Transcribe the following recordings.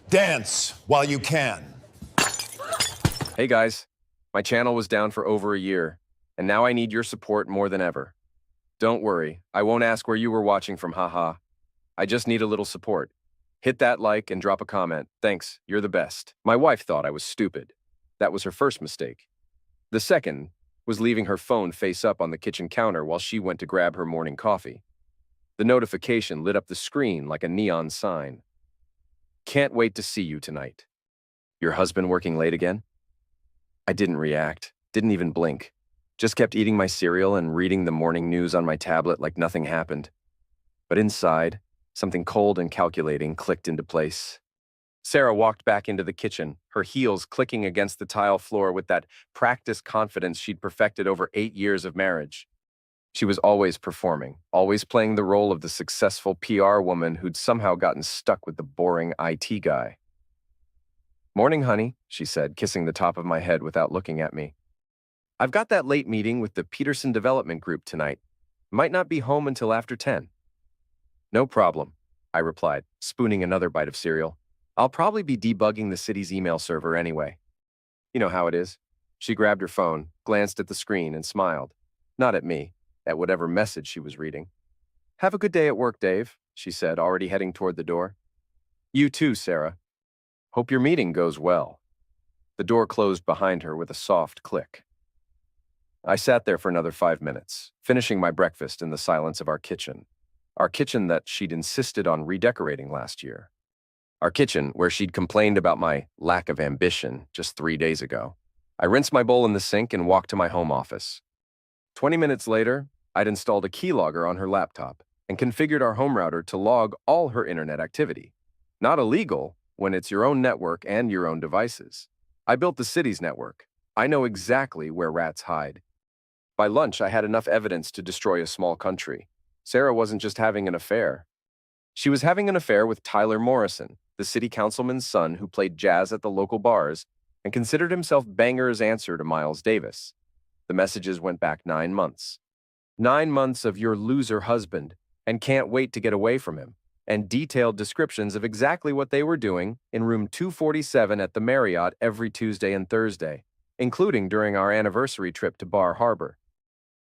Dance while you can. Hey guys, my channel was down for over a year, and now I need your support more than ever. Don't worry, I won't ask where you were watching from, haha. I just need a little support. Hit that like and drop a comment. Thanks, you're the best. My wife thought I was stupid. That was her first mistake. The second was leaving her phone face up on the kitchen counter while she went to grab her morning coffee. The notification lit up the screen like a neon sign. Can't wait to see you tonight. Your husband working late again? I didn't react, didn't even blink. Just kept eating my cereal and reading the morning news on my tablet like nothing happened. But inside, something cold and calculating clicked into place. Sarah walked back into the kitchen, her heels clicking against the tile floor with that practiced confidence she'd perfected over 8 years of marriage. She was always performing, always playing the role of the successful PR woman who'd somehow gotten stuck with the boring IT guy. "Morning, honey," she said, kissing the top of my head without looking at me. "I've got that late meeting with the Peterson Development Group tonight. Might not be home until after 10. "No problem," I replied, spooning another bite of cereal. "I'll probably be debugging the city's email server anyway." You know how it is. She grabbed her phone, glanced at the screen, and smiled. Not at me, at whatever message she was reading. "Have a good day at work, Dave," she said, already heading toward the door. "You too, Sarah. Hope your meeting goes well." The door closed behind her with a soft click. I sat there for another 5 minutes, finishing my breakfast in the silence of our kitchen. Our kitchen that she'd insisted on redecorating last year. Our kitchen where she'd complained about my lack of ambition just 3 days ago. I rinsed my bowl in the sink and walked to my home office. 20 minutes later, I'd installed a keylogger on her laptop and configured our home router to log all her internet activity. Not illegal when it's your own network and your own devices. I built the city's network. I know exactly where rats hide. By lunch, I had enough evidence to destroy a small country. Sarah wasn't just having an affair. She was having an affair with Tyler Morrison, the city councilman's son who played jazz at the local bars and considered himself Banger's answer to Miles Davis. The messages went back 9 months. 9 months of your loser husband and can't wait to get away from him, and detailed descriptions of exactly what they were doing in room 247 at the Marriott every Tuesday and Thursday, including during our anniversary trip to Bar Harbor.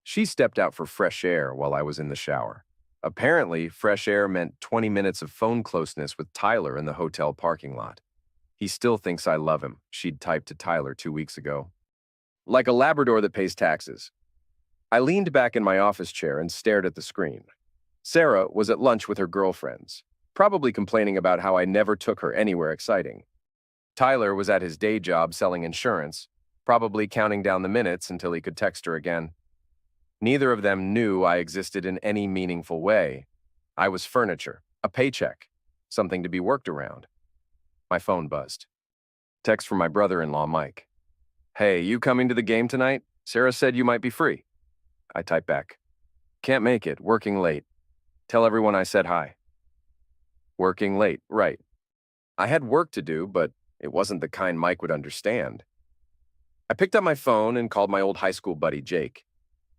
She stepped out for fresh air while I was in the shower. Apparently, fresh air meant 20 minutes of phone closeness with Tyler in the hotel parking lot. "He still thinks I love him," she'd typed to Tyler 2 weeks ago. Like a Labrador that pays taxes. I leaned back in my office chair and stared at the screen. Sarah was at lunch with her girlfriends, probably complaining about how I never took her anywhere exciting. Tyler was at his day job selling insurance, probably counting down the minutes until he could text her again. Neither of them knew I existed in any meaningful way. I was furniture, a paycheck, something to be worked around. My phone buzzed. Text from my brother-in-law, Mike. "Hey, you coming to the game tonight? Sarah said you might be free." I typed back. "Can't make it, working late. Tell everyone I said hi." Working late, right. I had work to do, but it wasn't the kind Mike would understand. I picked up my phone and called my old high school buddy, Jake.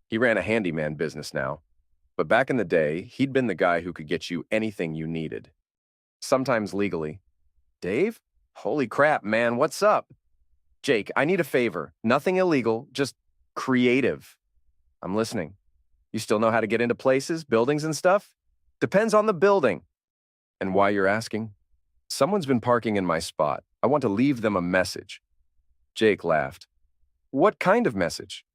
He ran a handyman business now, but back in the day, he'd been the guy who could get you anything you needed. Sometimes legally. "Dave? Holy crap, man, what's up?" "Jake, I need a favor. Nothing illegal, just creative." "I'm listening. You still know how to get into places, buildings and stuff?" "Depends on the building." "And why you're asking?" "Someone's been parking in my spot. I want to leave them a message." Jake laughed. "What kind of message?"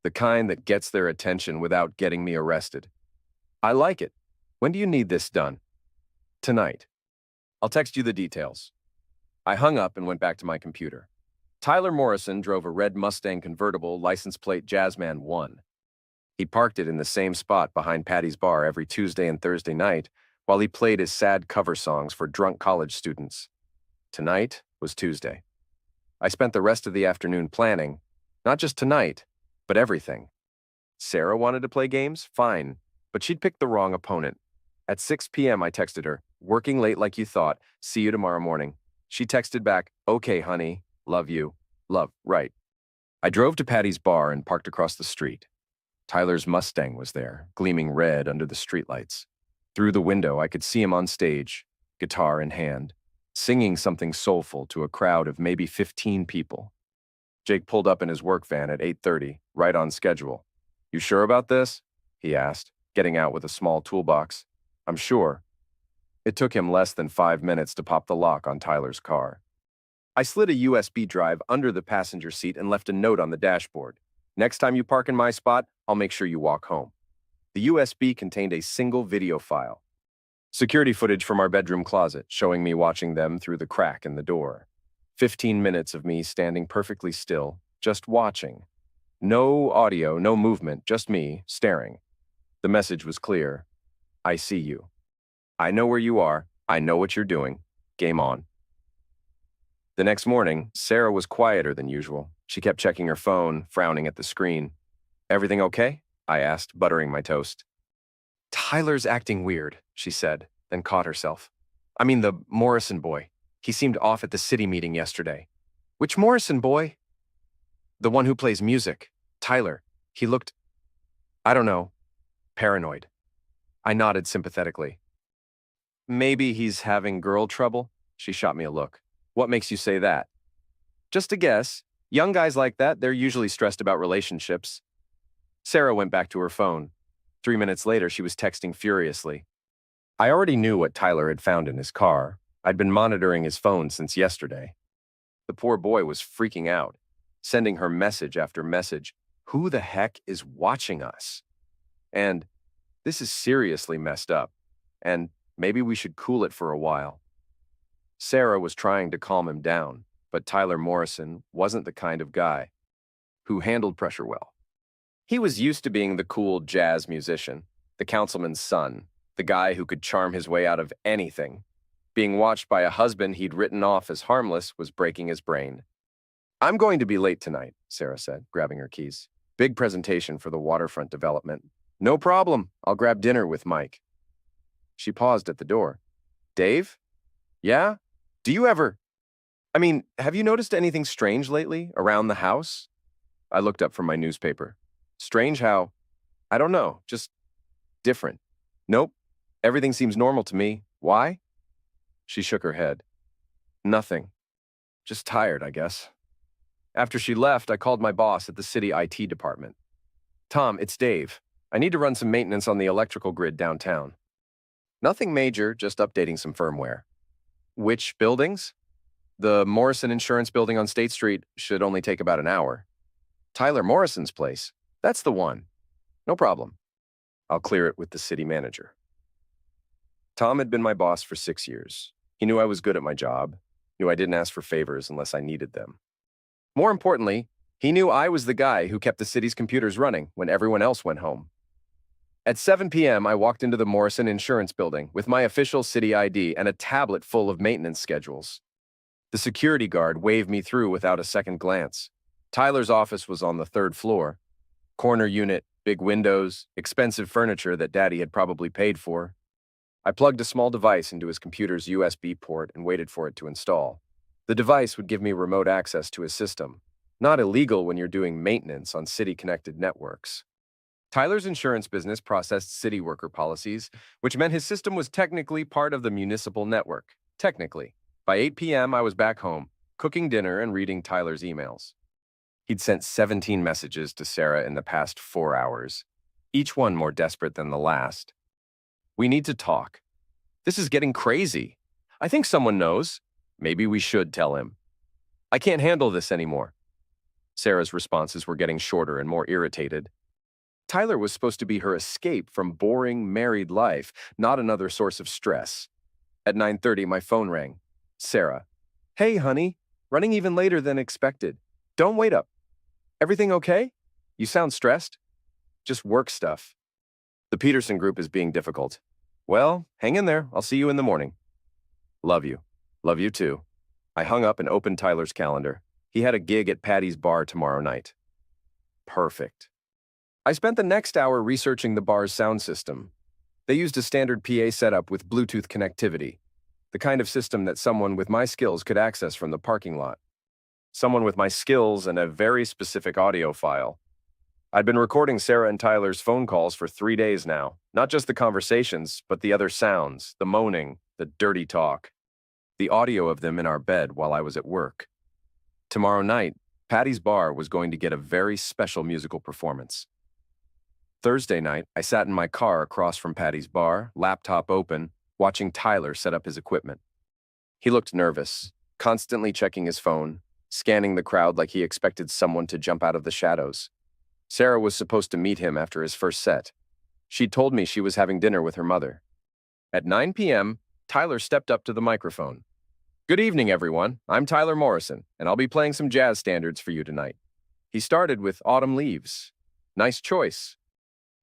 "The kind that gets their attention without getting me arrested." "I like it. When do you need this done?" "Tonight. I'll text you the details." I hung up and went back to my computer. Tyler Morrison drove a red Mustang convertible license plate Jazzman 1. He parked it in the same spot behind Patty's Bar every Tuesday and Thursday night while he played his sad cover songs for drunk college students. Tonight was Tuesday. I spent the rest of the afternoon planning, not just tonight, but everything. Sarah wanted to play games? Fine, but she'd picked the wrong opponent. At 6 p.m. I texted her, "Working late like you thought. See you tomorrow morning." She texted back, "Okay, honey. Love you. Love, right." I drove to Patty's Bar and parked across the street. Tyler's Mustang was there, gleaming red under the streetlights. Through the window, I could see him on stage, guitar in hand. singing something soulful to a crowd of maybe 15 people. Jake pulled up in his work van at 8:30, right on schedule. "You sure about this?" he asked, getting out with a small toolbox. "I'm sure." It took him less than 5 minutes to pop the lock on Tyler's car. I slid a USB drive under the passenger seat and left a note on the dashboard. "Next time you park in my spot, I'll make sure you walk home." The USB contained a single video file. Security footage from our bedroom closet, showing me watching them through the crack in the door. 15 minutes of me standing perfectly still, just watching. No audio, no movement, just me, staring. The message was clear. "I see you. I know where you are. I know what you're doing. Game on." The next morning, Sarah was quieter than usual. She kept checking her phone, frowning at the screen. "Everything okay?" I asked, buttering my toast. "Tyler's acting weird," she said, then caught herself. "I mean the Morrison boy. He seemed off at the city meeting yesterday." "Which Morrison boy?" "The one who plays music. Tyler. He looked, I don't know, paranoid." I nodded sympathetically. "Maybe he's having girl trouble?" She shot me a look. "What makes you say that?" "Just a guess. Young guys like that, they're usually stressed about relationships." Sarah went back to her phone. 3 minutes later, she was texting furiously. I already knew what Tyler had found in his car. I'd been monitoring his phone since yesterday. The poor boy was freaking out, sending her message after message. "Who the heck is watching us?" And, "This is seriously messed up. And maybe we should cool it for a while." Sarah was trying to calm him down, but Tyler Morrison wasn't the kind of guy who handled pressure well. He was used to being the cool jazz musician, the councilman's son, the guy who could charm his way out of anything. Being watched by a husband he'd written off as harmless was breaking his brain. "I'm going to be late tonight," Sarah said, grabbing her keys. "Big presentation for the waterfront development." "No problem. I'll grab dinner with Mike." She paused at the door. "Dave? Yeah? Do you ever... have you noticed anything strange lately, around the house?" I looked up from my newspaper. "Strange how? I don't know, just different." "Nope. Everything seems normal to me. Why?" She shook her head. "Nothing. Just tired, I guess." After she left, I called my boss at the city IT department. "Tom, it's Dave. I need to run some maintenance on the electrical grid downtown." "Nothing major, just updating some firmware." "Which buildings?" "The Morrison Insurance Building on State Street should only take about an hour." "Tyler Morrison's place? That's the one." "No problem. I'll clear it with the city manager." Tom had been my boss for 6 years. He knew I was good at my job, knew I didn't ask for favors unless I needed them. More importantly, he knew I was the guy who kept the city's computers running when everyone else went home. At 7 p.m., I walked into the Morrison Insurance Building with my official city ID and a tablet full of maintenance schedules. The security guard waved me through without a second glance. Tyler's office was on the 3rd floor. Corner unit, big windows, expensive furniture that Daddy had probably paid for. I plugged a small device into his computer's USB port and waited for it to install. The device would give me remote access to his system. Not illegal when you're doing maintenance on city-connected networks. Tyler's insurance business processed city worker policies, which meant his system was technically part of the municipal network. Technically. By 8 p.m., I was back home, cooking dinner and reading Tyler's emails. He'd sent 17 messages to Sarah in the past 4 hours, each one more desperate than the last. "We need to talk. This is getting crazy. I think someone knows. Maybe we should tell him. I can't handle this anymore." Sarah's responses were getting shorter and more irritated. Tyler was supposed to be her escape from boring married life, not another source of stress. At 9:30, my phone rang. Sarah. "Hey, honey. Running even later than expected. Don't wait up. Everything okay? You sound stressed." "Just work stuff. The Peterson Group is being difficult." "Well, hang in there. I'll see you in the morning." "Love you." "Love you too." I hung up and opened Tyler's calendar. He had a gig at Patty's Bar tomorrow night. Perfect. I spent the next hour researching the bar's sound system. They used a standard PA setup with Bluetooth connectivity, the kind of system that someone with my skills could access from the parking lot. Someone with my skills and a very specific audio file. I'd been recording Sarah and Tyler's phone calls for 3 days now. Not just the conversations, but the other sounds, the moaning, the dirty talk. the audio of them in our bed while I was at work. Tomorrow night, Patty's Bar was going to get a very special musical performance. Thursday night, I sat in my car across from Patty's Bar, laptop open, watching Tyler set up his equipment. He looked nervous, constantly checking his phone, scanning the crowd like he expected someone to jump out of the shadows. Sarah was supposed to meet him after his first set. She'd told me she was having dinner with her mother. At 9 p.m., Tyler stepped up to the microphone. "Good evening, everyone. I'm Tyler Morrison, and I'll be playing some jazz standards for you tonight." He started with Autumn Leaves. Nice choice.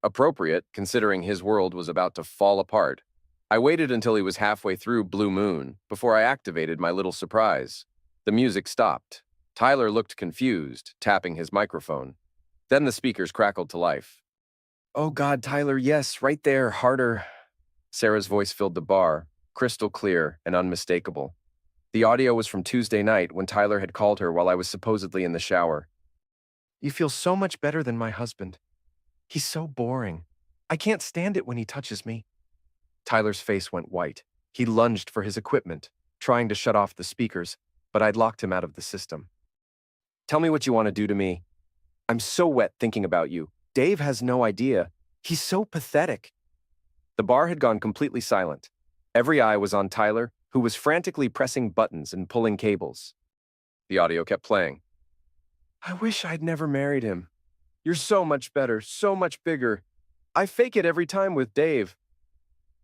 Appropriate, considering his world was about to fall apart. I waited until he was halfway through Blue Moon before I activated my little surprise. The music stopped. Tyler looked confused, tapping his microphone. Then the speakers crackled to life. "Oh God, Tyler, yes, right there, harder." Sarah's voice filled the bar, crystal clear and unmistakable. The audio was from Tuesday night when Tyler had called her while I was supposedly in the shower. "You feel so much better than my husband. He's so boring. I can't stand it when he touches me." Tyler's face went white. He lunged for his equipment, trying to shut off the speakers, but I'd locked him out of the system. "Tell me what you want to do to me. I'm so wet thinking about you. Dave has no idea. He's so pathetic." The bar had gone completely silent. Every eye was on Tyler, who was frantically pressing buttons and pulling cables. The audio kept playing. "I wish I'd never married him. You're so much better, so much bigger. I fake it every time with Dave."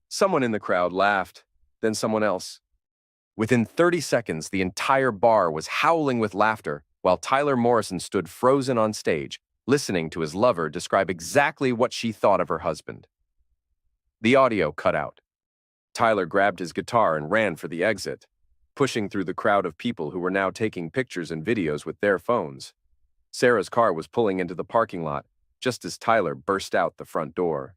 Someone in the crowd laughed, then someone else. Within 30 seconds, the entire bar was howling with laughter while Tyler Morrison stood frozen on stage, listening to his lover describe exactly what she thought of her husband. The audio cut out. Tyler grabbed his guitar and ran for the exit, pushing through the crowd of people who were now taking pictures and videos with their phones. Sarah's car was pulling into the parking lot just as Tyler burst out the front door.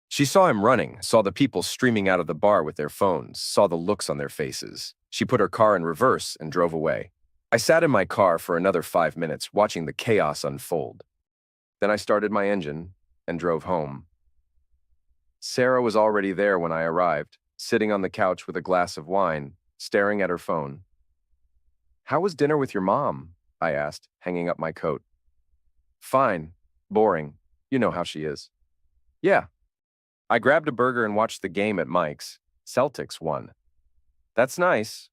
She saw him running, saw the people streaming out of the bar with their phones, saw the looks on their faces. She put her car in reverse and drove away. I sat in my car for another 5 minutes, watching the chaos unfold. Then I started my engine and drove home. Sarah was already there when I arrived, sitting on the couch with a glass of wine, staring at her phone. "How was dinner with your mom?" I asked, hanging up my coat. "Fine. Boring. You know how she is." "Yeah." I grabbed a burger and watched the game at Mike's. Celtics won. "That's nice."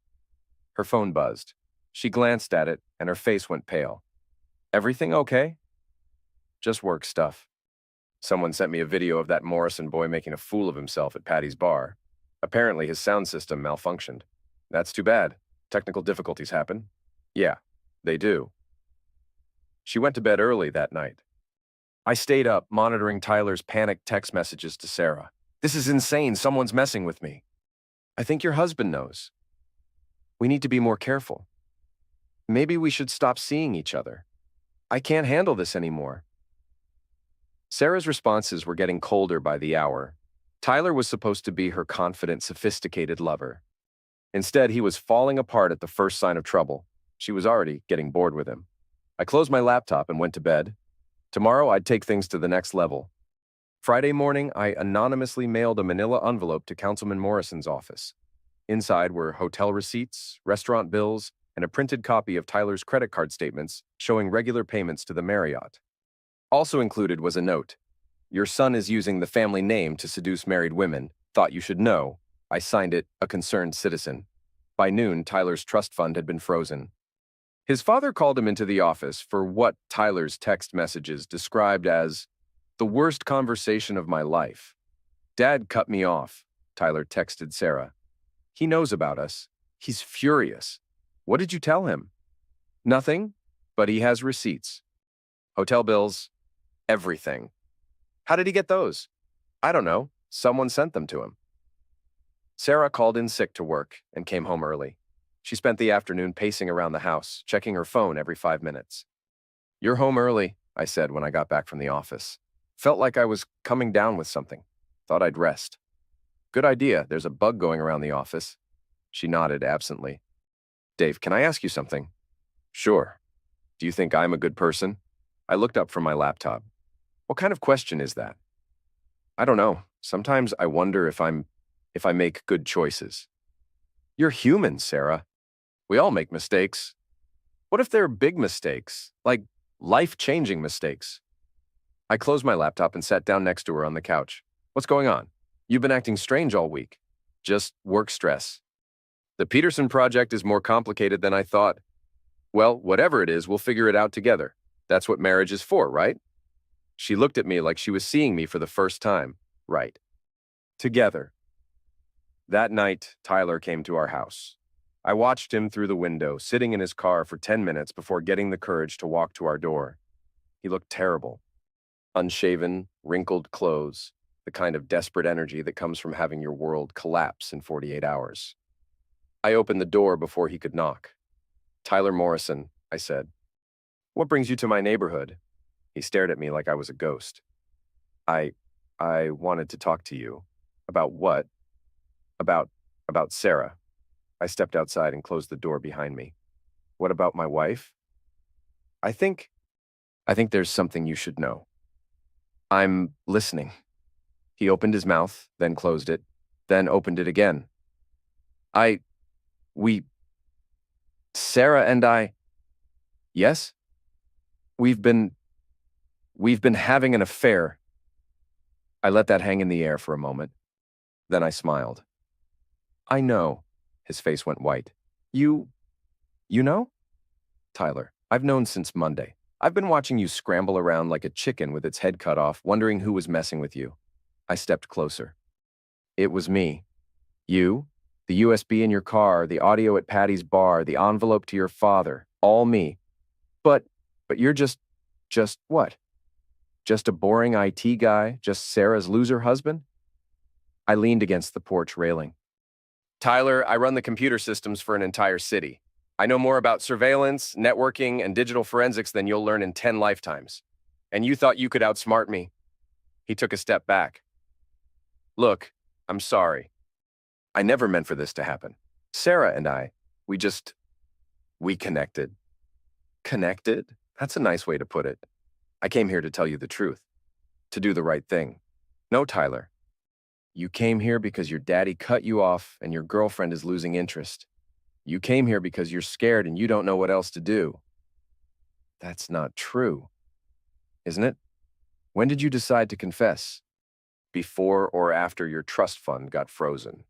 Her phone buzzed. She glanced at it, and her face went pale. "Everything okay?" "Just work stuff." Someone sent me a video of that Morrison boy making a fool of himself at Patty's Bar. Apparently, his sound system malfunctioned. "That's too bad. Technical difficulties happen." "Yeah, they do." She went to bed early that night. I stayed up, monitoring Tyler's panicked text messages to Sarah. "This is insane. Someone's messing with me." "I think your husband knows. We need to be more careful. Maybe we should stop seeing each other. I can't handle this anymore." Sarah's responses were getting colder by the hour. Tyler was supposed to be her confident, sophisticated lover. Instead, he was falling apart at the first sign of trouble. She was already getting bored with him. I closed my laptop and went to bed. Tomorrow, I'd take things to the next level. Friday morning, I anonymously mailed a manila envelope to Councilman Morrison's office. Inside were hotel receipts, restaurant bills, and a printed copy of Tyler's credit card statements showing regular payments to the Marriott. Also included was a note. "Your son is using the family name to seduce married women. Thought you should know." I signed it, "A Concerned Citizen." By noon, Tyler's trust fund had been frozen. His father called him into the office for what Tyler's text messages described as the worst conversation of my life. "Dad cut me off," Tyler texted Sarah. "He knows about us. He's furious." "What did you tell him?" "Nothing, but he has receipts. Hotel bills, everything." "How did he get those?" "I don't know. Someone sent them to him." Sarah called in sick to work and came home early. She spent the afternoon pacing around the house, checking her phone every 5 minutes. "You're home early," I said when I got back from the office. Felt like I was coming down with something. Thought I'd rest. "Good idea. There's a bug going around the office." She nodded absently. "Dave, can I ask you something?" "Sure. Do you think I'm a good person?" I looked up from my laptop. "What kind of question is that?" "I don't know. Sometimes I wonder if I make good choices." You're human, Sarah. We all make mistakes. What if they're big mistakes, like life-changing mistakes? I closed my laptop and sat down next to her on the couch. What's going on? You've been acting strange all week. Just work stress. The Peterson project is more complicated than I thought. Well, whatever it is, we'll figure it out together. That's what marriage is for, right? She looked at me like she was seeing me for the first time. Right. Together. That night, Tyler came to our house. I watched him through the window, sitting in his car for 10 minutes before getting the courage to walk to our door. He looked terrible. Unshaven, wrinkled clothes, the kind of desperate energy that comes from having your world collapse in 48 hours. I opened the door before he could knock. Tyler Morrison, I said. What brings you to my neighborhood? He stared at me like I was a ghost. I wanted to talk to you. About what? About Sarah. I stepped outside and closed the door behind me. What about my wife? I think there's something you should know. I'm listening. He opened his mouth, then closed it, then opened it again. Sarah and I, yes? We've been having an affair. I let that hang in the air for a moment. Then I smiled. I know. His face went white. You know? Tyler, I've known since Monday. I've been watching you scramble around like a chicken with its head cut off, wondering who was messing with you. I stepped closer. It was me. You, the USB in your car, the audio at Patty's bar, the envelope to your father, all me. But you're just what? Just a boring IT guy, just Sarah's loser husband? I leaned against the porch railing. Tyler, I run the computer systems for an entire city. I know more about surveillance, networking, and digital forensics than you'll learn in 10 lifetimes. And you thought you could outsmart me. He took a step back. Look, I'm sorry. I never meant for this to happen. Sarah and I, we connected. Connected? That's a nice way to put it. I came here to tell you the truth. To do the right thing. No, Tyler. You came here because your daddy cut you off and your girlfriend is losing interest. You came here because you're scared and you don't know what else to do. That's not true, isn't it? When did you decide to confess? Before or after your trust fund got frozen?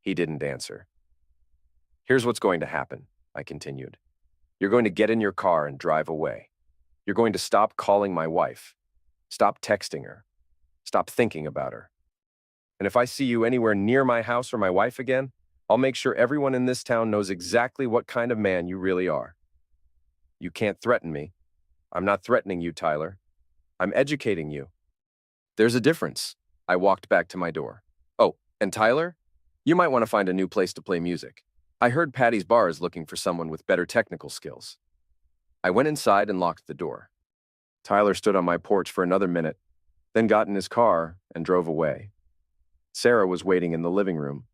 He didn't answer. Here's what's going to happen, I continued. You're going to get in your car and drive away. You're going to stop calling my wife. Stop texting her. Stop thinking about her. And if I see you anywhere near my house or my wife again, I'll make sure everyone in this town knows exactly what kind of man you really are. You can't threaten me. I'm not threatening you, Tyler. I'm educating you. There's a difference. I walked back to my door. Oh, and Tyler, you might want to find a new place to play music. I heard Patty's Bar is looking for someone with better technical skills. I went inside and locked the door. Tyler stood on my porch for another minute, then got in his car and drove away. Sarah was waiting in the living room.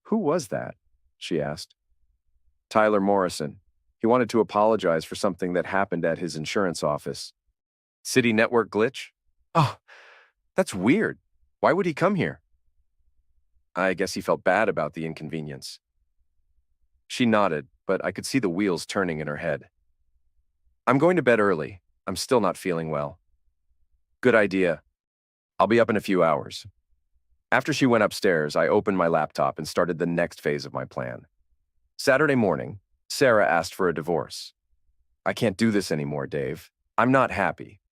Who was that? She asked. Tyler Morrison. He wanted to apologize for something that happened at his insurance office. City network glitch? Oh, that's weird. Why would he come here? I guess he felt bad about the inconvenience. She nodded, but I could see the wheels turning in her head. I'm going to bed early. I'm still not feeling well. Good idea. I'll be up in a few hours. After she went upstairs, I opened my laptop and started the next phase of my plan. Saturday morning, Sarah asked for a divorce. I can't do this anymore, Dave. I'm not happy.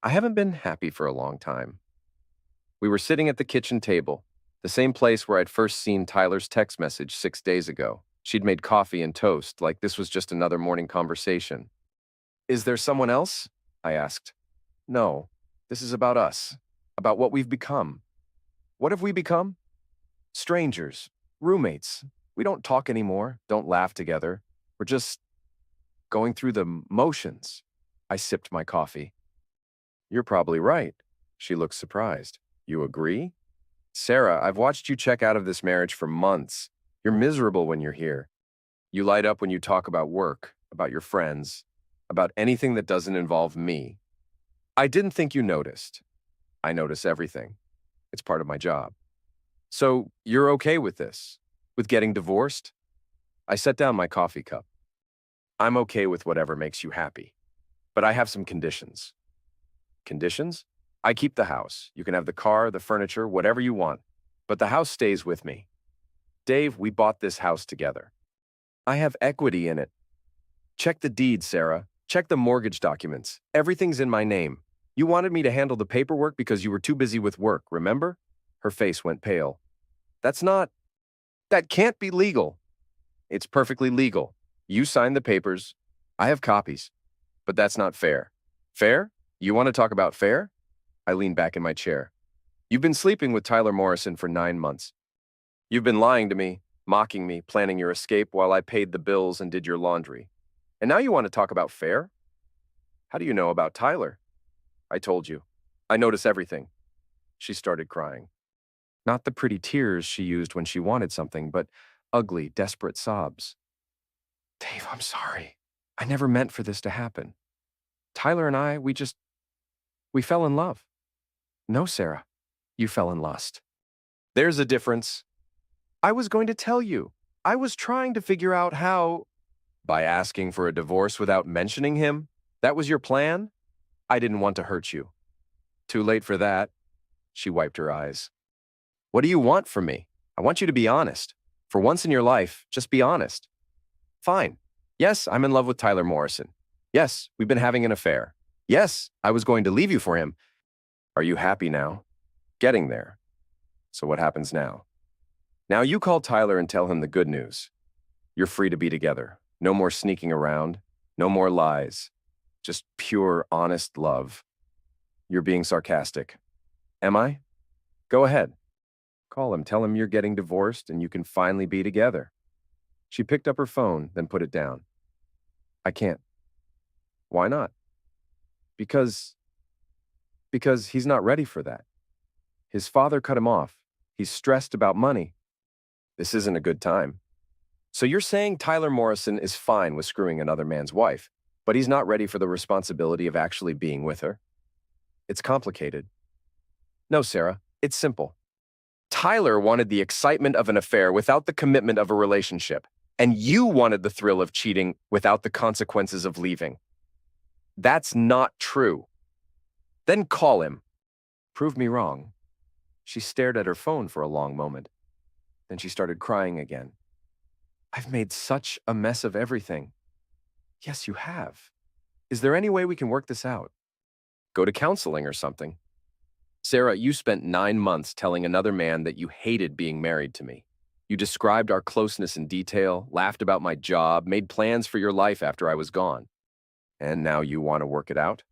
I haven't been happy for a long time. We were sitting at the kitchen table, the same place where I'd first seen Tyler's text message 6 days ago. She'd made coffee and toast, like this was just another morning conversation. Is there someone else? I asked. No, this is about us, about what we've become. What have we become? Strangers, roommates. We don't talk anymore, don't laugh together. We're just going through the motions. I sipped my coffee. You're probably right. She looked surprised. You agree? Sarah, I've watched you check out of this marriage for months. You're miserable when you're here. You light up when you talk about work, about your friends, about anything that doesn't involve me. I didn't think you noticed. I notice everything. It's part of my job. So you're okay with this? With getting divorced? I set down my coffee cup. I'm okay with whatever makes you happy. But I have some conditions. Conditions? I keep the house. You can have the car, the furniture, whatever you want. But the house stays with me. Dave, we bought this house together. I have equity in it. Check the deed, Sarah. Check the mortgage documents. Everything's in my name. You wanted me to handle the paperwork because you were too busy with work, remember? Her face went pale. That can't be legal. It's perfectly legal. You signed the papers. I have copies. But that's not fair. Fair? You want to talk about fair? I leaned back in my chair. You've been sleeping with Tyler Morrison for 9 months. You've been lying to me, mocking me, planning your escape while I paid the bills and did your laundry. And now you want to talk about fair? How do you know about Tyler? I told you. I notice everything. She started crying. Not the pretty tears she used when she wanted something, but ugly, desperate sobs. Dave, I'm sorry. I never meant for this to happen. Tyler and I, we fell in love. No, Sarah, you fell in lust. There's a difference. I was going to tell you. I was trying to figure out how. By asking for a divorce without mentioning him? That was your plan? I didn't want to hurt you. Too late for that. She wiped her eyes. What do you want from me? I want you to be honest. For once in your life, just be honest. Fine. Yes, I'm in love with Tyler Morrison. Yes, we've been having an affair. Yes, I was going to leave you for him. Are you happy now? Getting there. So what happens now? Now you call Tyler and tell him the good news. You're free to be together. No more sneaking around. No more lies. Just pure, honest love. You're being sarcastic. Am I? Go ahead. Call him. Tell him you're getting divorced and you can finally be together. She picked up her phone, then put it down. I can't. Why not? Because he's not ready for that. His father cut him off. He's stressed about money. This isn't a good time. So you're saying Tyler Morrison is fine with screwing another man's wife, but he's not ready for the responsibility of actually being with her? It's complicated. No, Sarah, it's simple. Tyler wanted the excitement of an affair without the commitment of a relationship, and you wanted the thrill of cheating without the consequences of leaving. That's not true. Then call him. Prove me wrong. She stared at her phone for a long moment. Then she started crying again. I've made such a mess of everything. Yes, you have. Is there any way we can work this out? Go to counseling or something. Sarah, you spent 9 months telling another man that you hated being married to me. You described our closeness in detail, laughed about my job, made plans for your life after I was gone. And now you want to work it out?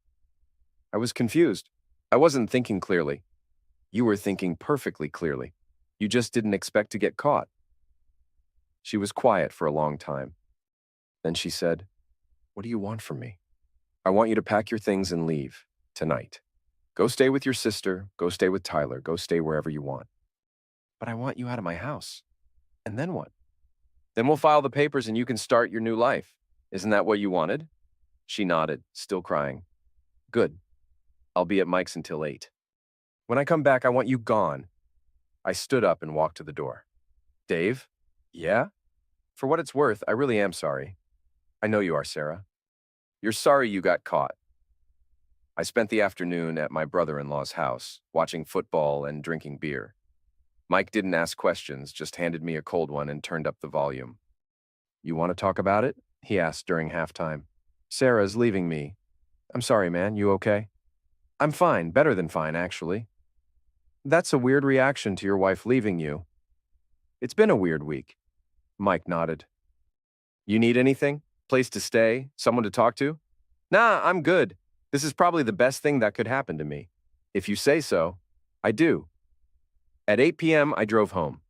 I was confused. I wasn't thinking clearly. You were thinking perfectly clearly. You just didn't expect to get caught. She was quiet for a long time. Then she said, What do you want from me? I want you to pack your things and leave tonight. Go stay with your sister. Go stay with Tyler. Go stay wherever you want. But I want you out of my house. And then what? Then we'll file the papers and you can start your new life. Isn't that what you wanted? She nodded, still crying. Good. I'll be at Mike's until 8. When I come back, I want you gone. I stood up and walked to the door. Dave? Yeah? For what it's worth, I really am sorry. I know you are, Sarah. You're sorry you got caught. I spent the afternoon at my brother-in-law's house, watching football and drinking beer. Mike didn't ask questions, just handed me a cold one and turned up the volume. You want to talk about it? He asked during halftime. Sarah's leaving me. I'm sorry, man. You okay? I'm fine. Better than fine, actually. That's a weird reaction to your wife leaving you. It's been a weird week. Mike nodded. You need anything? Place to stay? Someone to talk to? Nah, I'm good. This is probably the best thing that could happen to me. If you say so, I do. At 8 p.m., I drove home.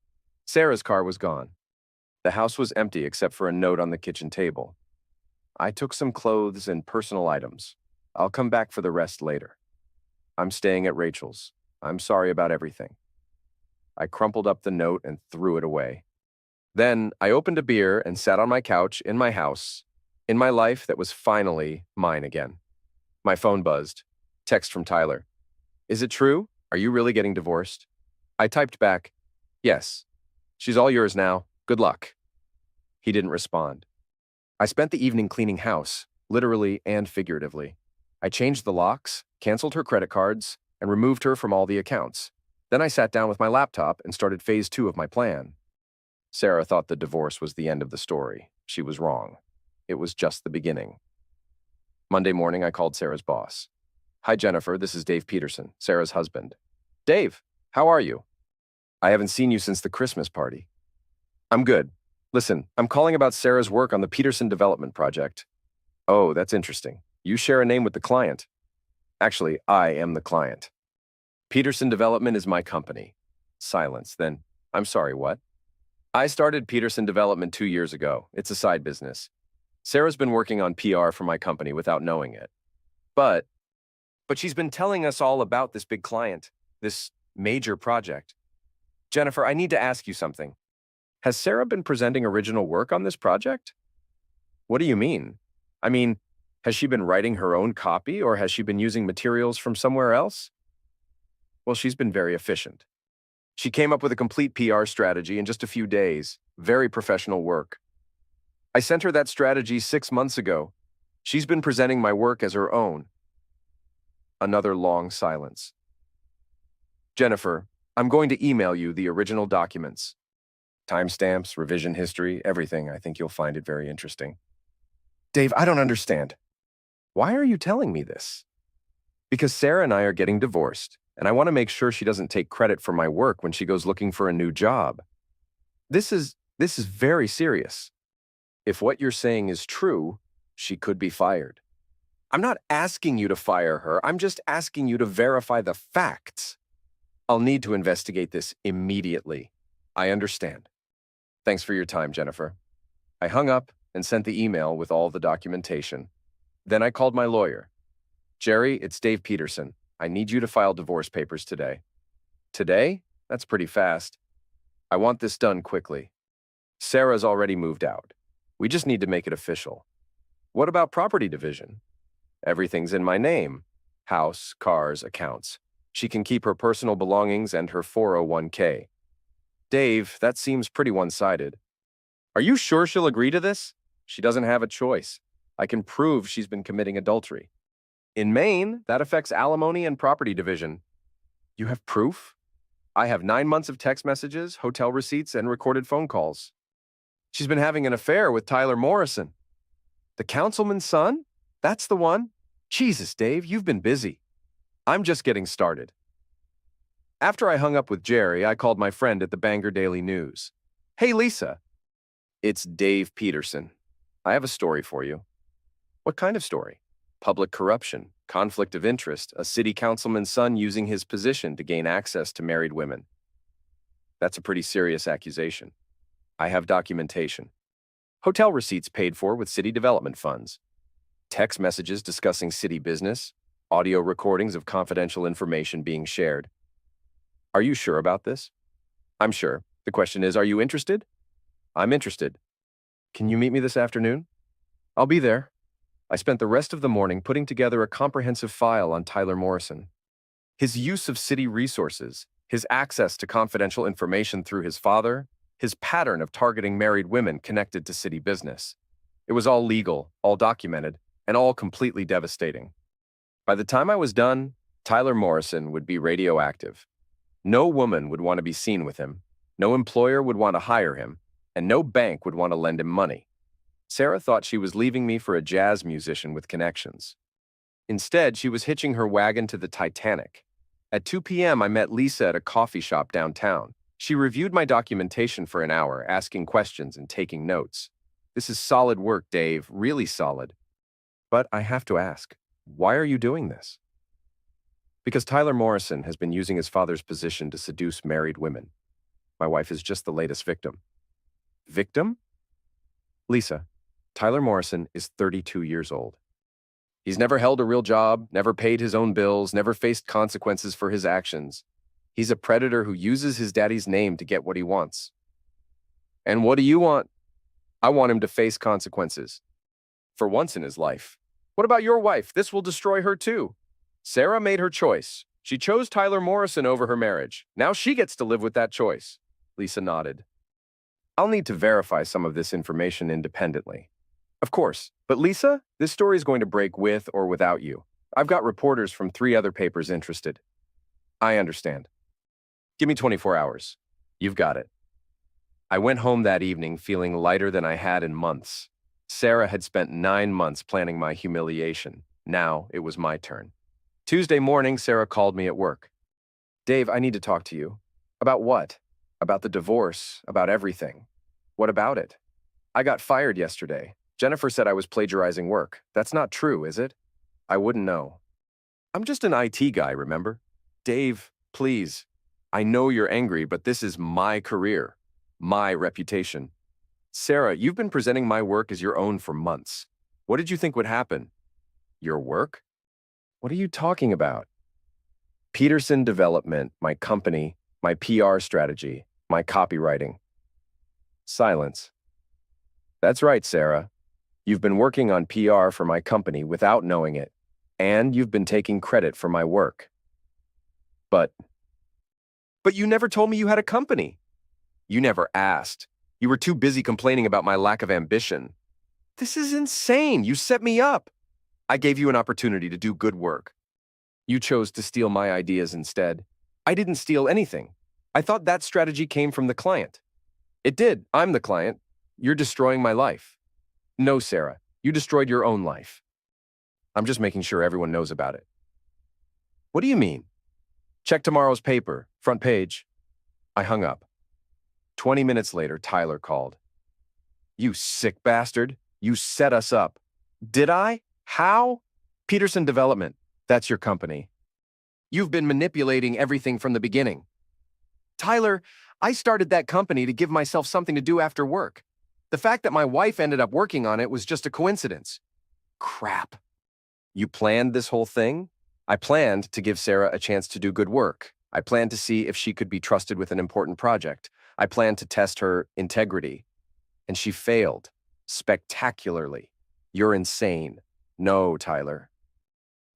Sarah's car was gone. The house was empty except for a note on the kitchen table. I took some clothes and personal items. I'll come back for the rest later. I'm staying at Rachel's. I'm sorry about everything. I crumpled up the note and threw it away. Then I opened a beer and sat on my couch in my house, in my life that was finally mine again. My phone buzzed. Text from Tyler. Is it true? Are you really getting divorced? I typed back, yes. She's all yours now. Good luck. He didn't respond. I spent the evening cleaning house, literally and figuratively. I changed the locks, canceled her credit cards, and removed her from all the accounts. Then I sat down with my laptop and started phase 2 of my plan. Sarah thought the divorce was the end of the story. She was wrong. It was just the beginning. Monday morning, I called Sarah's boss. Hi, Jennifer. This is Dave Peterson, Sarah's husband. Dave, how are you? I haven't seen you since the Christmas party. I'm good. Listen, I'm calling about Sarah's work on the Peterson Development Project. Oh, that's interesting. You share a name with the client. Actually, I am the client. Peterson Development is my company. Silence. Then, I'm sorry, what? I started Peterson Development 2 years ago. It's a side business. Sarah's been working on PR for my company without knowing it. But she's been telling us all about this big client, this major project. Jennifer, I need to ask you something. Has Sarah been presenting original work on this project? What do you mean? I mean, has she been writing her own copy or has she been using materials from somewhere else? Well, she's been very efficient. She came up with a complete PR strategy in just a few days. Very professional work. I sent her that strategy 6 months ago. She's been presenting my work as her own. Another long silence. Jennifer, I'm going to email you the original documents. Timestamps, revision history, everything. I think you'll find it very interesting. Dave, I don't understand. Why are you telling me this? Because Sarah and I are getting divorced, and I want to make sure she doesn't take credit for my work when she goes looking for a new job. This is very serious. If what you're saying is true, she could be fired. I'm not asking you to fire her. I'm just asking you to verify the facts. I'll need to investigate this immediately. I understand. Thanks for your time, Jennifer. I hung up and sent the email with all the documentation. Then I called my lawyer. Jerry, it's Dave Peterson. I need you to file divorce papers today. Today? That's pretty fast. I want this done quickly. Sarah's already moved out. We just need to make it official. What about property division? Everything's in my name. House, cars, accounts. She can keep her personal belongings and her 401k. Dave, that seems pretty one-sided. Are you sure she'll agree to this? She doesn't have a choice. I can prove she's been committing adultery. In Maine, that affects alimony and property division. You have proof? I have 9 months of text messages, hotel receipts, and recorded phone calls. She's been having an affair with Tyler Morrison. The councilman's son? That's the one? Jesus, Dave, you've been busy. I'm just getting started. After I hung up with Jerry, I called my friend at the Bangor Daily News. Hey, Lisa. It's Dave Peterson. I have a story for you. What kind of story? Public corruption, conflict of interest, a city councilman's son using his position to gain access to married women. That's a pretty serious accusation. I have documentation. Hotel receipts paid for with city development funds. Text messages discussing city business. Audio recordings of confidential information being shared. Are you sure about this? I'm sure. The question is, are you interested? I'm interested. Can you meet me this afternoon? I'll be there. I spent the rest of the morning putting together a comprehensive file on Tyler Morrison. His use of city resources, his access to confidential information through his father, his pattern of targeting married women connected to city business. It was all legal, all documented, and all completely devastating. By the time I was done, Tyler Morrison would be radioactive. No woman would want to be seen with him, no employer would want to hire him, and no bank would want to lend him money. Sarah thought she was leaving me for a jazz musician with connections. Instead, she was hitching her wagon to the Titanic. At 2 p.m., I met Lisa at a coffee shop downtown. She reviewed my documentation for an hour, asking questions and taking notes. This is solid work, Dave, really solid. But I have to ask, why are you doing this? Because Tyler Morrison has been using his father's position to seduce married women. My wife is just the latest victim. Victim? Lisa, Tyler Morrison is 32 years old. He's never held a real job, never paid his own bills, never faced consequences for his actions. He's a predator who uses his daddy's name to get what he wants. And what do you want? I want him to face consequences. For once in his life. What about your wife? This will destroy her too. Sarah made her choice. She chose Tyler Morrison over her marriage. Now she gets to live with that choice. Lisa nodded. I'll need to verify some of this information independently. Of course, but Lisa, this story is going to break with or without you. I've got reporters from 3 other papers interested. I understand. Give me 24 hours. You've got it. I went home that evening feeling lighter than I had in months. Sarah had spent 9 months planning my humiliation. Now it was my turn. Tuesday morning, Sarah called me at work. Dave, I need to talk to you. About what? About the divorce, about everything. What about it? I got fired yesterday. Jennifer said I was plagiarizing work. That's not true, is it? I wouldn't know. I'm just an IT guy, remember? Dave, please. I know you're angry, but this is my career, my reputation. Sarah, you've been presenting my work as your own for months. What did you think would happen? Your work? What are you talking about? Peterson Development, my company, my PR strategy, my copywriting. Silence. That's right, Sarah. You've been working on PR for my company without knowing it, and you've been taking credit for my work. But you never told me you had a company. You never asked. You were too busy complaining about my lack of ambition. This is insane. You set me up. I gave you an opportunity to do good work. You chose to steal my ideas instead. I didn't steal anything. I thought that strategy came from the client. It did. I'm the client. You're destroying my life. No, Sarah. You destroyed your own life. I'm just making sure everyone knows about it. What do you mean? Check tomorrow's paper, front page. I hung up. 20 minutes later, Tyler called. You sick bastard. You set us up. Did I? How? Peterson Development. That's your company. You've been manipulating everything from the beginning. Tyler, I started that company to give myself something to do after work. The fact that my wife ended up working on it was just a coincidence. Crap. You planned this whole thing? I planned to give Sarah a chance to do good work. I planned to see if she could be trusted with an important project. I planned to test her integrity. And she failed. Spectacularly. You're insane. No, Tyler.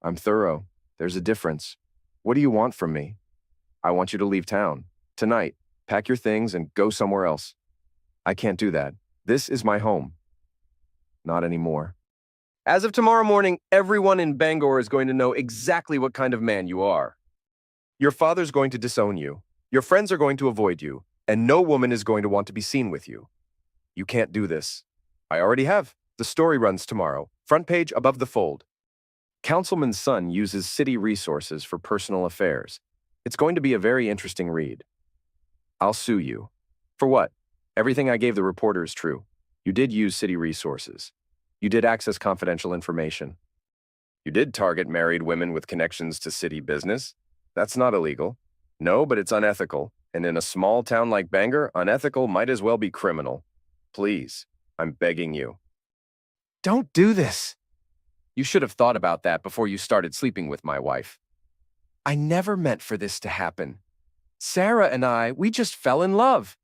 I'm thorough. There's a difference. What do you want from me? I want you to leave town. Tonight. Pack your things and go somewhere else. I can't do that. This is my home. Not anymore. As of tomorrow morning, everyone in Bangor is going to know exactly what kind of man you are. Your father's going to disown you. Your friends are going to avoid you. And no woman is going to want to be seen with you. You can't do this. I already have. The story runs tomorrow. Front page above the fold. Councilman's son uses city resources for personal affairs. It's going to be a very interesting read. I'll sue you. For what? Everything I gave the reporter is true. You did use city resources. You did access confidential information. You did target married women with connections to city business. That's not illegal. No, but it's unethical. And in a small town like Bangor, unethical might as well be criminal. Please, I'm begging you. Don't do this. You should have thought about that before you started sleeping with my wife. I never meant for this to happen. Sarah and I, we just fell in love.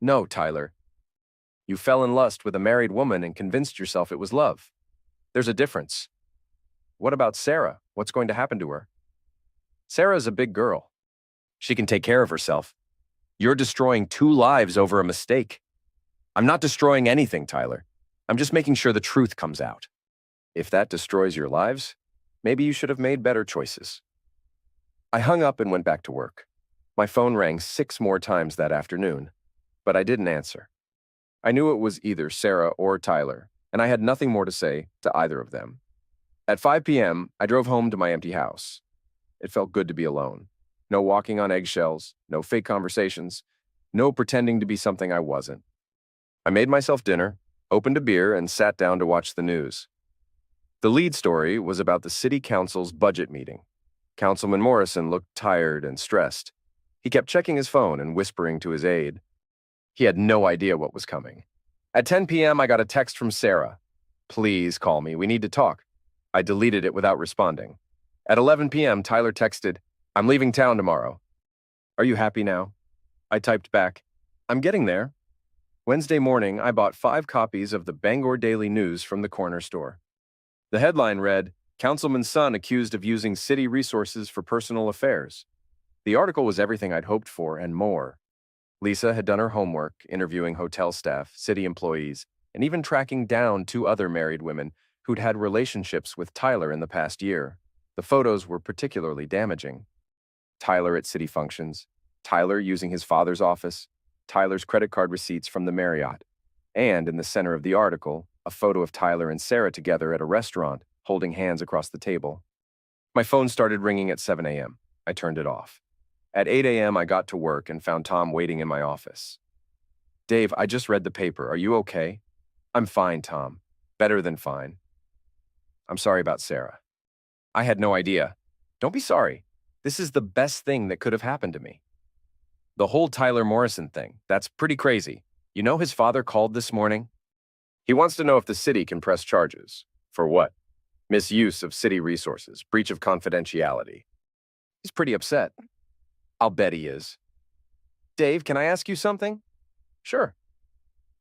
No, Tyler. You fell in lust with a married woman and convinced yourself it was love. There's a difference. What about Sarah? What's going to happen to her? Sarah's a big girl. She can take care of herself. You're destroying 2 lives over a mistake. I'm not destroying anything, Tyler. I'm just making sure the truth comes out. If that destroys your lives, maybe you should have made better choices. I hung up and went back to work. My phone rang 6 more times that afternoon, but I didn't answer. I knew it was either Sarah or Tyler, and I had nothing more to say to either of them. At 5 p.m., I drove home to my empty house. It felt good to be alone. No walking on eggshells, no fake conversations, no pretending to be something I wasn't. I made myself dinner, opened a beer, and sat down to watch the news. The lead story was about the city council's budget meeting. Councilman Morrison looked tired and stressed. He kept checking his phone and whispering to his aide. He had no idea what was coming. At 10 p.m., I got a text from Sarah. Please call me. We need to talk. I deleted it without responding. At 11 p.m., Tyler texted, I'm leaving town tomorrow. Are you happy now? I typed back, I'm getting there. Wednesday morning, I bought 5 copies of the Bangor Daily News from the corner store. The headline read, Councilman's son accused of using city resources for personal affairs. The article was everything I'd hoped for and more. Lisa had done her homework, interviewing hotel staff, city employees, and even tracking down two other married women who'd had relationships with Tyler in the past year. The photos were particularly damaging. Tyler at city functions, Tyler using his father's office, Tyler's credit card receipts from the Marriott, and in the center of the article, a photo of Tyler and Sarah together at a restaurant, holding hands across the table. My phone started ringing at 7 a.m. I turned it off. At 8 a.m., I got to work and found Tom waiting in my office. Dave, I just read the paper. Are you okay? I'm fine, Tom. Better than fine. I'm sorry about Sarah. I had no idea. Don't be sorry. This is the best thing that could have happened to me. The whole Tyler Morrison thing, that's pretty crazy. You know his father called this morning? He wants to know if the city can press charges. For what? Misuse of city resources, breach of confidentiality. He's pretty upset. I'll bet he is. Dave, can I ask you something? Sure.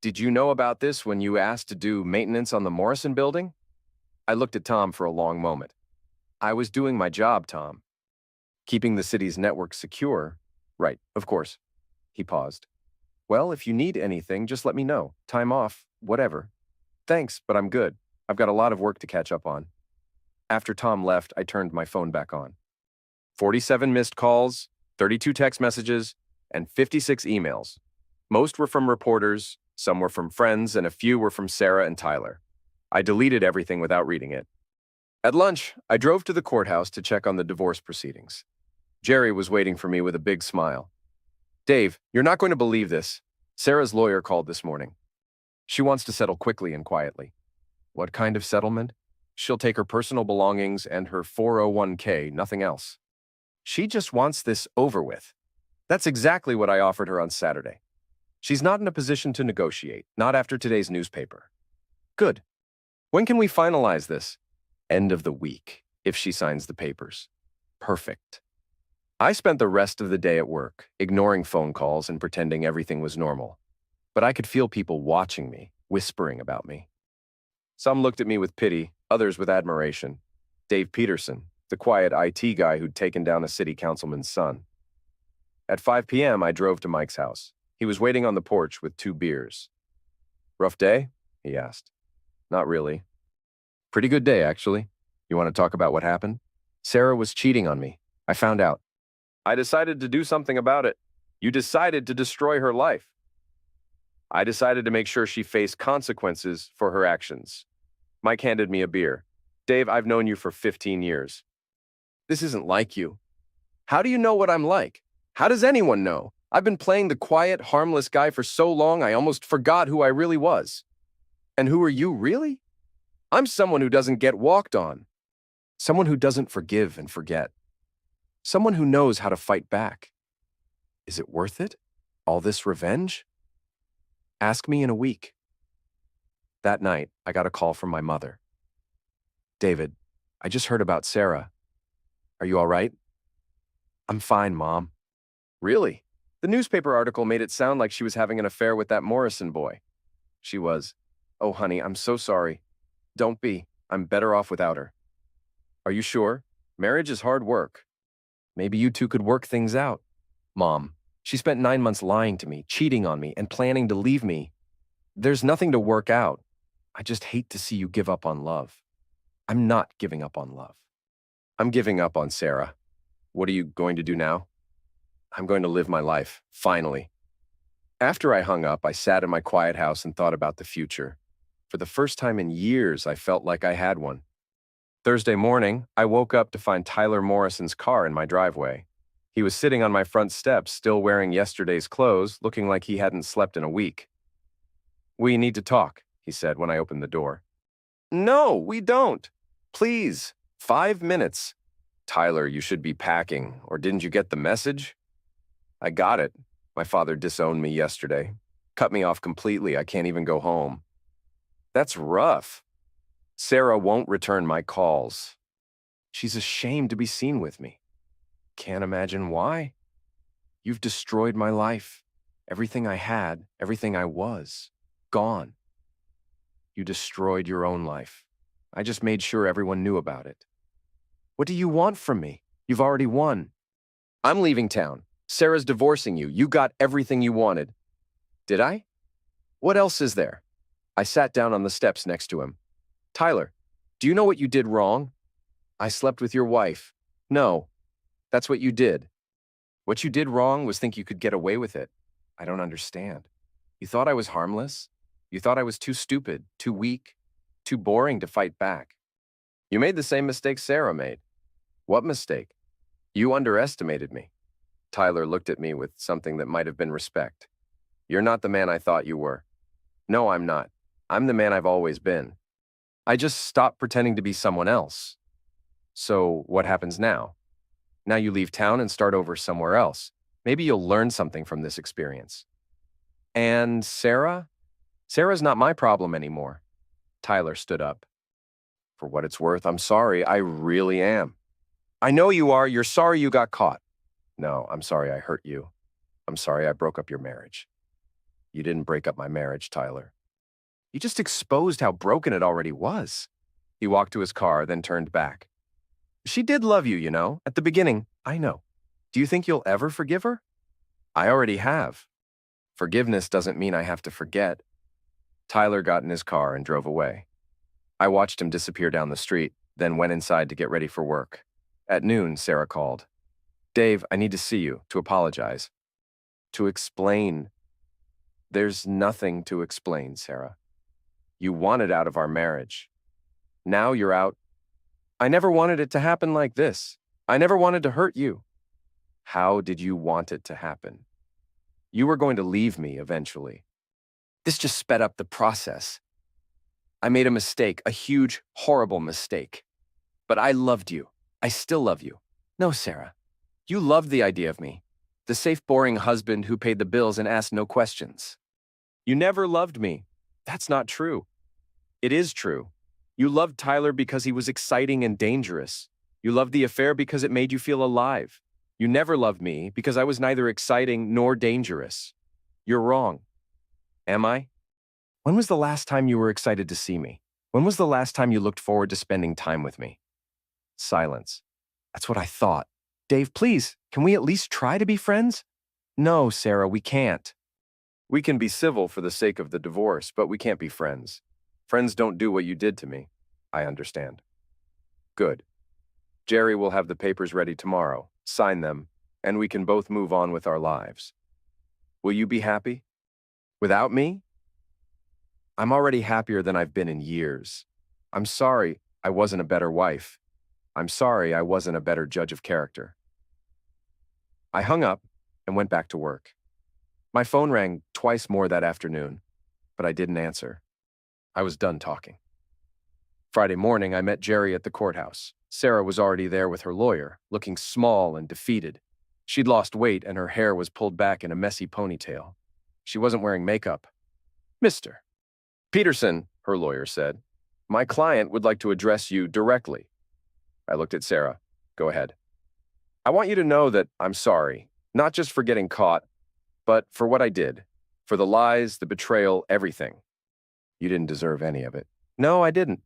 Did you know about this when you asked to do maintenance on the Morrison building? I looked at Tom for a long moment. I was doing my job, Tom. Keeping the city's network secure. Right, of course. He paused. Well, if you need anything, just let me know. Time off, whatever. Thanks, but I'm good. I've got a lot of work to catch up on. After Tom left, I turned my phone back on. 47 missed calls, 32 text messages, and 56 emails. Most were from reporters, some were from friends, and a few were from Sarah and Tyler. I deleted everything without reading it. At lunch, I drove to the courthouse to check on the divorce proceedings. Jerry was waiting for me with a big smile. Dave, you're not going to believe this. Sarah's lawyer called this morning. She wants to settle quickly and quietly. What kind of settlement? She'll take her personal belongings and her 401k, nothing else. She just wants this over with. That's exactly what I offered her on Saturday. She's not in a position to negotiate, not after today's newspaper. Good. When can we finalize this? End of the week, if she signs the papers. Perfect. I spent the rest of the day at work, ignoring phone calls and pretending everything was normal. But I could feel people watching me, whispering about me. Some looked at me with pity, others with admiration. Dave Peterson, the quiet IT guy who'd taken down a city councilman's son. At 5 p.m., I drove to Mike's house. He was waiting on the porch with 2 beers. Rough day? He asked. Not really. Pretty good day, actually. You want to talk about what happened? Sarah was cheating on me. I found out. I decided to do something about it. You decided to destroy her life. I decided to make sure she faced consequences for her actions. Mike handed me a beer. Dave, I've known you for 15 years. This isn't like you. How do you know what I'm like? How does anyone know? I've been playing the quiet, harmless guy for so long I almost forgot who I really was. And who are you, really? I'm someone who doesn't get walked on. Someone who doesn't forgive and forget. Someone who knows how to fight back. Is it worth it? All this revenge? Ask me in a week. That night, I got a call from my mother. David, I just heard about Sarah. Are you all right? I'm fine, Mom. Really? The newspaper article made it sound like she was having an affair with that Morrison boy. She was. Oh, honey, I'm so sorry. Don't be. I'm better off without her. Are you sure? Marriage is hard work. Maybe you two could work things out. Mom, she spent 9 months lying to me, cheating on me, and planning to leave me. There's nothing to work out. I just hate to see you give up on love. I'm not giving up on love. I'm giving up on Sarah. What are you going to do now? I'm going to live my life, finally. After I hung up, I sat in my quiet house and thought about the future. For the first time in years, I felt like I had one. Thursday morning, I woke up to find Tyler Morrison's car in my driveway. He was sitting on my front steps, still wearing yesterday's clothes, looking like he hadn't slept in a week. We need to talk, he said when I opened the door. No, we don't. Please, 5 minutes. Tyler, you should be packing, or didn't you get the message? I got it. My father disowned me yesterday. Cut me off completely. I can't even go home. That's rough. Sarah won't return my calls. She's ashamed to be seen with me. Can't imagine why. You've destroyed my life. Everything I had, everything I was, gone. You destroyed your own life. I just made sure everyone knew about it. What do you want from me? You've already won. I'm leaving town. Sarah's divorcing you. You got everything you wanted. Did I? What else is there? I sat down on the steps next to him. Tyler, do you know what you did wrong? I slept with your wife. No, that's what you did. What you did wrong was think you could get away with it. I don't understand. You thought I was harmless? You thought I was too stupid, too weak, too boring to fight back. You made the same mistake Sarah made. What mistake? You underestimated me. Tyler looked at me with something that might have been respect. You're not the man I thought you were. No, I'm not. I'm the man I've always been. I just stopped pretending to be someone else. So what happens now? Now you leave town and start over somewhere else. Maybe you'll learn something from this experience. And Sarah? Sarah's not my problem anymore. Tyler stood up. For what it's worth, I'm sorry. I really am. I know you are. You're sorry you got caught. No, I'm sorry I hurt you. I'm sorry I broke up your marriage. You didn't break up my marriage, Tyler. You just exposed how broken it already was. He walked to his car, then turned back. She did love you, you know, at the beginning. I know. Do you think you'll ever forgive her? I already have. Forgiveness doesn't mean I have to forget. Tyler got in his car and drove away. I watched him disappear down the street, then went inside to get ready for work. At noon, Sarah called. Dave, I need to see you, to apologize. To explain. There's nothing to explain, Sarah. You wanted out of our marriage. Now you're out. I never wanted it to happen like this. I never wanted to hurt you. How did you want it to happen? You were going to leave me eventually. This just sped up the process. I made a mistake, a huge, horrible mistake. But I loved you. I still love you. No, Sarah. You loved the idea of me. The safe, boring husband who paid the bills and asked no questions. You never loved me. That's not true. It is true. You loved Tyler because he was exciting and dangerous. You loved the affair because it made you feel alive. You never loved me because I was neither exciting nor dangerous. You're wrong. Am I? When was the last time you were excited to see me? When was the last time you looked forward to spending time with me? Silence. That's what I thought. Dave, please, can we at least try to be friends? No, Sarah, we can't. We can be civil for the sake of the divorce, but we can't be friends. Friends don't do what you did to me. I understand. Good. Jerry will have the papers ready tomorrow. Sign them, and we can both move on with our lives. Will you be happy? Without me? I'm already happier than I've been in years. I'm sorry I wasn't a better wife. I'm sorry I wasn't a better judge of character. I hung up and went back to work. My phone rang twice more that afternoon, but I didn't answer. I was done talking. Friday morning, I met Jerry at the courthouse. Sarah was already there with her lawyer, looking small and defeated. She'd lost weight and her hair was pulled back in a messy ponytail. She wasn't wearing makeup. Mr. Peterson, her lawyer said, my client would like to address you directly. I looked at Sarah. Go ahead. I want you to know that I'm sorry, not just for getting caught, but for what I did, for the lies, the betrayal, everything. You didn't deserve any of it. No, I didn't.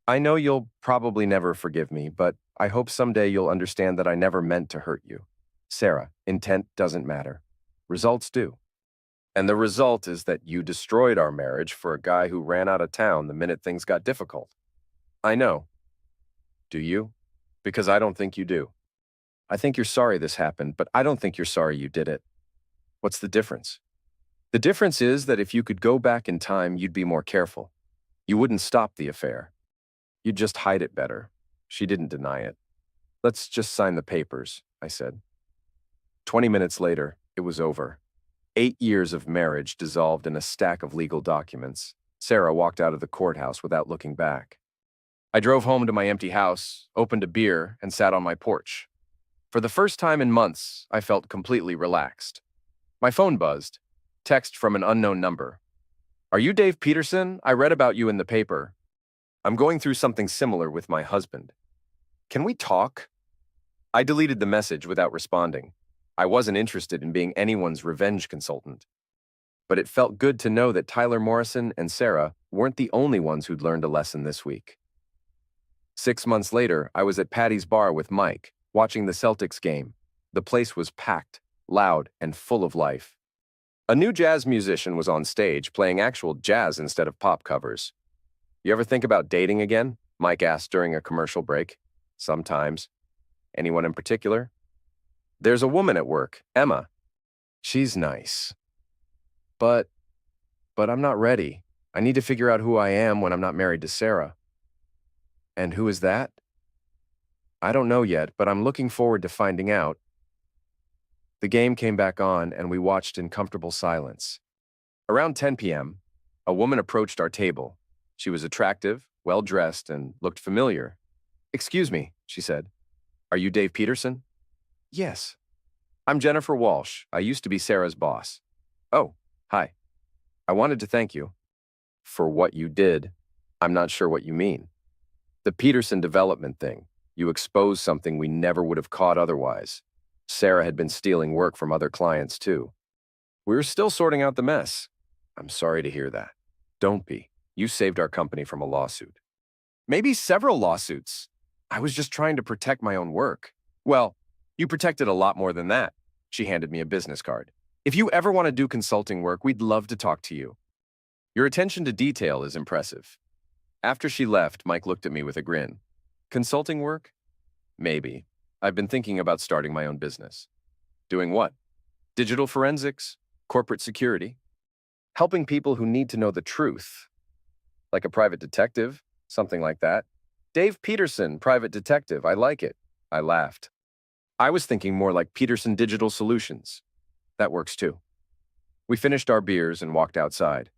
I know you'll probably never forgive me, but I hope someday you'll understand that I never meant to hurt you. Sarah, intent doesn't matter. Results do. And the result is that you destroyed our marriage for a guy who ran out of town the minute things got difficult. I know. Do you? Because I don't think you do. I think you're sorry this happened, but I don't think you're sorry you did it. What's the difference? The difference is that if you could go back in time, you'd be more careful. You wouldn't stop the affair. You'd just hide it better. She didn't deny it. Let's just sign the papers, I said. 20 minutes later, it was over. 8 years of marriage dissolved in a stack of legal documents. Sarah walked out of the courthouse without looking back. I drove home to my empty house, opened a beer, and sat on my porch. For the first time in months, I felt completely relaxed. My phone buzzed. Text from an unknown number. Are you Dave Peterson? I read about you in the paper. I'm going through something similar with my husband. Can we talk? I deleted the message without responding. I wasn't interested in being anyone's revenge consultant. But it felt good to know that Tyler Morrison and Sarah weren't the only ones who'd learned a lesson this week. 6 months later, I was at Patty's bar with Mike, watching the Celtics game. The place was packed. loud and full of life. A new jazz musician was on stage playing actual jazz instead of pop covers. You ever think about dating again? Mike asked during a commercial break. Sometimes. Anyone in particular? There's a woman at work, Emma. She's nice. But I'm not ready. I need to figure out who I am when I'm not married to Sarah. And who is that? I don't know yet, but I'm looking forward to finding out. The game came back on, and we watched in comfortable silence. Around 10 p.m., a woman approached our table. She was attractive, well-dressed, and looked familiar. "Excuse me," she said. "Are you Dave Peterson?" "Yes." "I'm Jennifer Walsh. I used to be Sarah's boss." "Oh, hi. I wanted to thank you." "For what you did." "I'm not sure what you mean." "The Peterson development thing. You exposed something we never would have caught otherwise. Sarah had been stealing work from other clients, too. We were still sorting out the mess." "I'm sorry to hear that." "Don't be. You saved our company from a lawsuit." "Maybe several lawsuits. I was just trying to protect my own work." "Well, you protected a lot more than that." She handed me a business card. "If you ever want to do consulting work, we'd love to talk to you. Your attention to detail is impressive." After she left, Mike looked at me with a grin. "Consulting work? Maybe. I've been thinking about starting my own business." "Doing what?" "Digital forensics, corporate security, helping people who need to know the truth. Like a private detective, something like that." "Dave Peterson, private detective. I like it." I laughed. "I was thinking more like Peterson Digital Solutions." "That works too." We finished our beers and walked outside.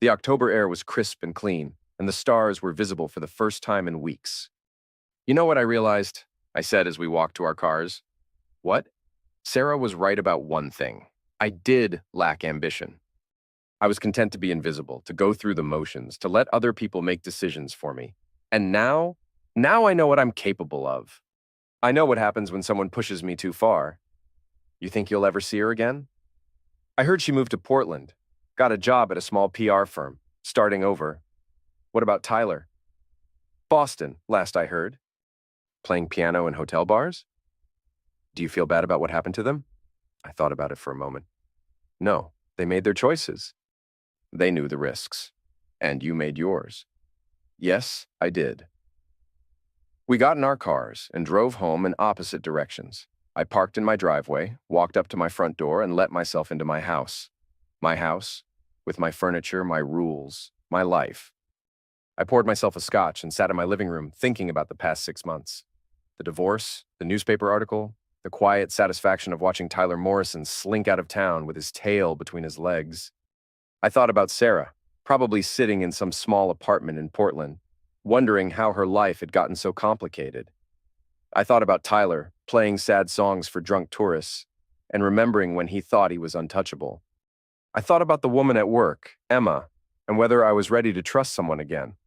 The October air was crisp and clean, and the stars were visible for the first time in weeks. "You know what I realized?" I said as we walked to our cars. "What?" Sarah was right about one thing. I did lack ambition. I was content to be invisible, to go through the motions, to let other people make decisions for me. And now I know what I'm capable of. I know what happens when someone pushes me too far. "You think you'll ever see her again?" "I heard she moved to Portland, got a job at a small PR firm, starting over." "What about Tyler?" "Boston, last I heard." "Playing piano in hotel bars?" "Do you feel bad about what happened to them?" I thought about it for a moment. "No, they made their choices. They knew the risks. And you made yours." "Yes, I did." We got in our cars and drove home in opposite directions. I parked in my driveway, walked up to my front door, and let myself into my house. My house, with my furniture, my rules, my life. I poured myself a scotch and sat in my living room thinking about the past 6 months. The divorce, the newspaper article, the quiet satisfaction of watching Tyler Morrison slink out of town with his tail between his legs. I thought about Sarah, probably sitting in some small apartment in Portland, wondering how her life had gotten so complicated. I thought about Tyler, playing sad songs for drunk tourists, and remembering when he thought he was untouchable. I thought about the woman at work, Emma, and whether I was ready to trust someone again.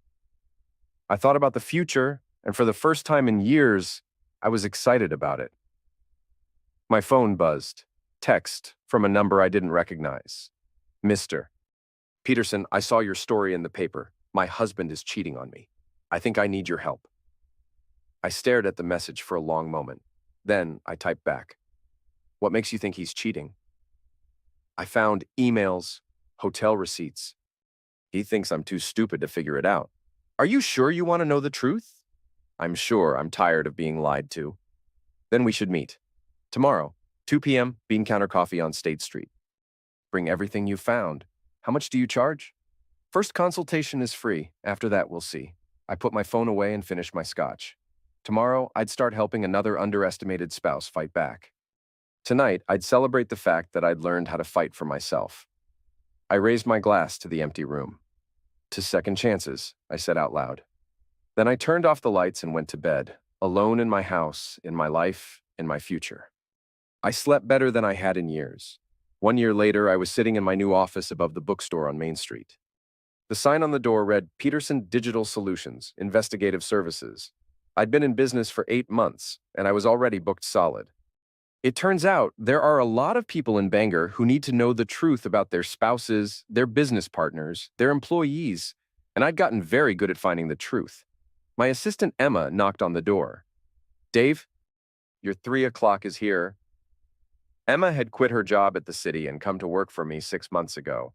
I thought about the future, and for the first time in years, I was excited about it. My phone buzzed. Text from a number I didn't recognize. "Mr. Peterson, I saw your story in the paper. My husband is cheating on me. I think I need your help." I stared at the message for a long moment. Then I typed back. "What makes you think he's cheating?" I found emails, hotel receipts. He thinks I'm too stupid to figure it out. "Are you sure you want to know the truth?" "I'm sure. I'm tired of being lied to." "Then we should meet. Tomorrow, 2 p.m., Bean Counter Coffee on State Street. Bring everything you found. How much do you charge?" "First consultation is free. After that, we'll see." I put my phone away and finished my scotch. Tomorrow, I'd start helping another underestimated spouse fight back. Tonight, I'd celebrate the fact that I'd learned how to fight for myself. I raised my glass to the empty room. "To second chances," I said out loud. Then I turned off the lights and went to bed, alone in my house, in my life, in my future. I slept better than I had in years. 1 year later, I was sitting in my new office above the bookstore on Main Street. The sign on the door read Peterson Digital Solutions, Investigative Services. I'd been in business for 8 months, and I was already booked solid. It turns out there are a lot of people in Bangor who need to know the truth about their spouses, their business partners, their employees, and I'd gotten very good at finding the truth. My assistant Emma knocked on the door. "Dave, your 3 o'clock is here." Emma had quit her job at the city and come to work for me 6 months ago.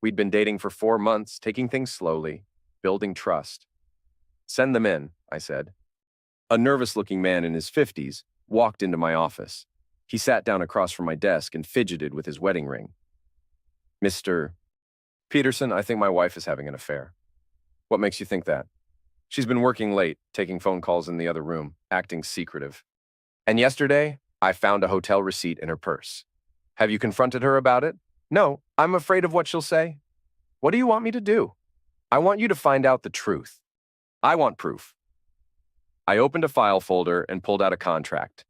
We'd been dating for 4 months, taking things slowly, building trust. Send them in, I said. A nervous-looking man in his 50s walked into my office. He sat down across from my desk and fidgeted with his wedding ring. Mr. Peterson, I think my wife is having an affair. What makes you think that? She's been working late, taking phone calls in the other room, acting secretive. And yesterday, I found a hotel receipt in her purse. Have you confronted her about it? No, I'm afraid of what she'll say. What do you want me to do? I want you to find out the truth. I want proof. I opened a file folder and pulled out a contract.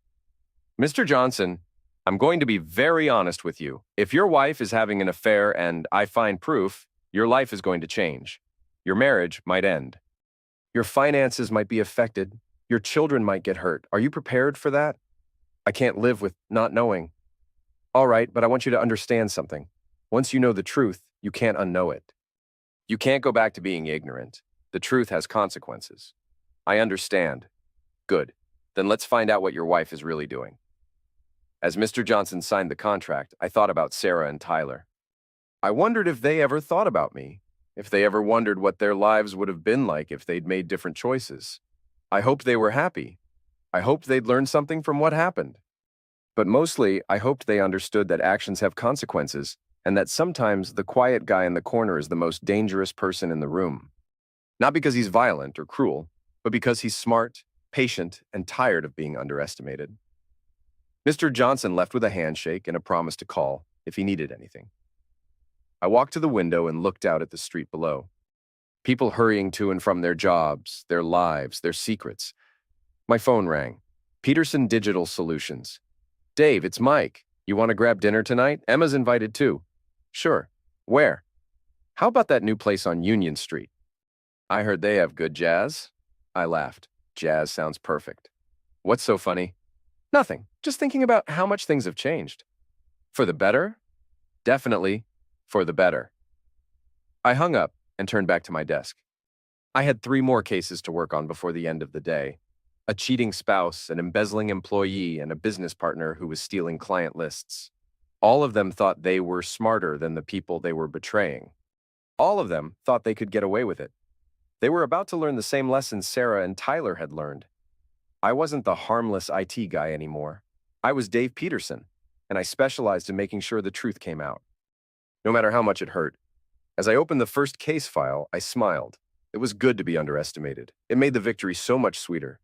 Mr. Johnson, I'm going to be very honest with you. If your wife is having an affair and I find proof, your life is going to change. Your marriage might end. Your finances might be affected. Your children might get hurt. Are you prepared for that? I can't live with not knowing. All right, but I want you to understand something. Once you know the truth, you can't unknow it. You can't go back to being ignorant. The truth has consequences. I understand. Good. Then let's find out what your wife is really doing. As Mr. Johnson signed the contract, I thought about Sarah and Tyler. I wondered if they ever thought about me, if they ever wondered what their lives would have been like if they'd made different choices. I hoped they were happy. I hoped they'd learned something from what happened. But mostly, I hoped they understood that actions have consequences and that sometimes the quiet guy in the corner is the most dangerous person in the room. Not because he's violent or cruel, but because he's smart, patient, and tired of being underestimated. Mr. Johnson left with a handshake and a promise to call if he needed anything. I walked to the window and looked out at the street below. People hurrying to and from their jobs, their lives, their secrets. My phone rang. Peterson Digital Solutions. Dave, it's Mike. You want to grab dinner tonight? Emma's invited too. Sure. Where? How about that new place on Union Street? I heard they have good jazz. I laughed. Jazz sounds perfect. What's so funny? Nothing. Just thinking about how much things have changed. For the better? Definitely for the better. I hung up and turned back to my desk. I had 3 more cases to work on before the end of the day. A cheating spouse, an embezzling employee, and a business partner who was stealing client lists. All of them thought they were smarter than the people they were betraying. All of them thought they could get away with it. They were about to learn the same lessons Sarah and Tyler had learned. I wasn't the harmless IT guy anymore. I was Dave Peterson, and I specialized in making sure the truth came out. No matter how much it hurt. As I opened the first case file, I smiled. It was good to be underestimated. It made the victory so much sweeter.